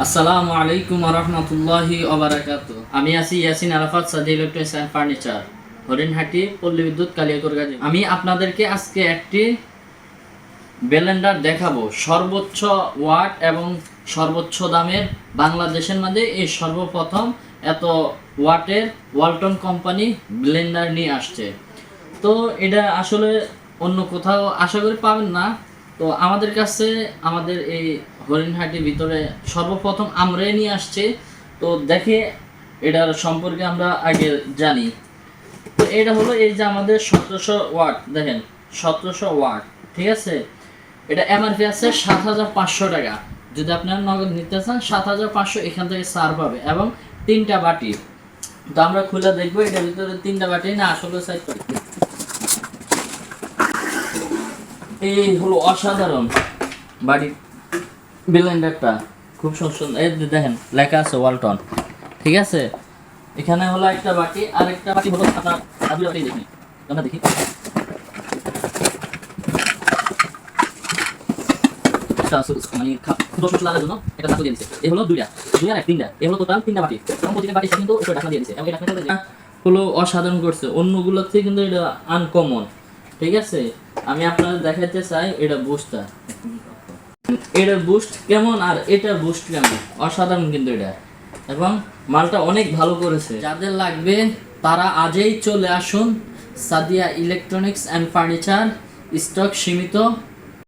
আসসালামু আলাইকুম ওয়া রাহমাতুল্লাহি ওয়া বারাকাতুহু। আমি আছি Yasin Arafat, Sadia electronics and furniture, Harinhati, Palli Bidyut, Kaliakair Gazi. আমি আপনাদেরকে আজকে একটি ব্লেন্ডার দেখাবো সর্বোচ্চ ওয়াট এবং সর্বোচ্চ দামের। বাংলাদেশের মধ্যে এই সর্বপ্রথম এত ওয়াটের ওয়ালটন কোম্পানি ব্লেন্ডার নিয়ে আসছে। তো এটা আসলে অন্য কোথাও আশা করি পাবেন না। তো আমাদের কাছে আমাদের এই হরিণহাটির ভিতরে সর্বপ্রথম আমরাই নিয়ে আসছে। তো দেখে এটার সম্পর্কে আমরা আগে জানি। তো এটা হলো এই যে আমাদের 1700 ওয়াট, দেখেন 1700 ওয়াট, ঠিক আছে। এটা এমআরপি আছে 7500 টাকা। যদি আপনারা নগদ নিতে চান 7500 এখান থেকে ছাড় পাবে, এবং 3টা বাটি। তো আমরা খুলে দেখবো এটার ভিতরে 3টা বাটি না আসলে সাইড পাটি। এই হলো অসাধারণ বাড়ি ব্লেন্ডারটা, খুব সুন্দর। এই দেখেন লেখা আছে ওয়ালটন, ঠিক আছে। এখানে হলো একটা বাটি, আর একটা বাটি হলো আপনার আদুরি বাটি। দেখি আমরা দেখি মানে দশ লাগার জন্য একটা ঢাকনা দিয়ে দিচ্ছে। এই হলো দুইটা আর 3টা, এই হলো টোটাল 3টা বাটি। এবং প্রতিটা বাটির সাথে কিন্তু একটা ঢাকনা দিয়ে দিচ্ছে, এবং এই ঢাকনাটা হলো অসাধারণ করছে। অন্যগুলোর থেকে কিন্তু এটা আনকমন, ঠিক আছে। আমি আপনাদের দেখাতে চাই এটা বুস্টটা, এটার বুস্ট কেমন আর এটার বুস্ট কেমন, অসাধারণ কিন্তু এটা। এবং মালটা অনেক ভালো করেছে। যাদের লাগবে তারা আজই চলে আসুন Sadia electronics and furniture, stock সীমিত।